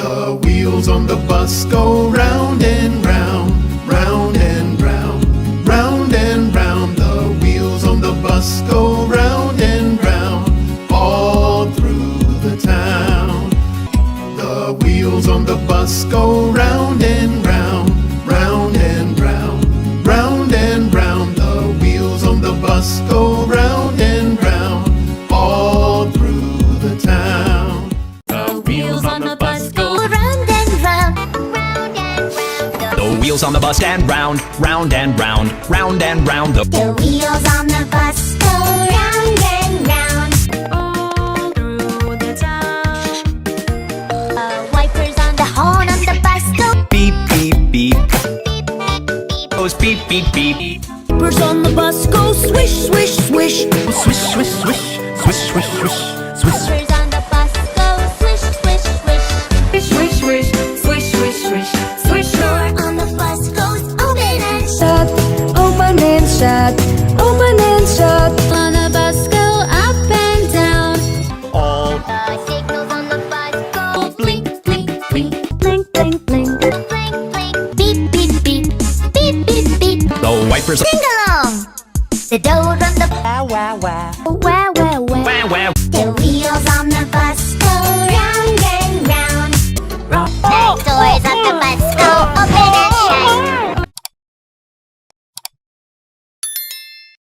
The wheels on the bus go round and round, round and round, round and round. The wheels on the bus go round and round, all through the town. The wheels on the bus go round and round, round and round, round and round. The wheels on the bus go round and round, all through the town. The wheels on the bus go round and round, round and round. The wheels on the bus stand round, round and round, round and round. The wheels on the bus go round and round, all through the town. Wipers on the horn on the bus go beep, beep, beep. Goes beep, beep, beep. Wipers on the bus go swish, swish, swish. Swish, swish, swish, swish, swish, swish, swish. Wipers on the bus go swish, swish, swish. Swish, swish, swish, swish, swish, swish. Door on the bus goes open and shut, Open and shut, open and shut. on the bus go up and down. All The signals on the bus go blink, blink, blink, blink, blink, blink, blink, blink, beep, beep, beep, beep, beep, beep. the wipers. Sing along. The door on the Wow, wow, wow. wow,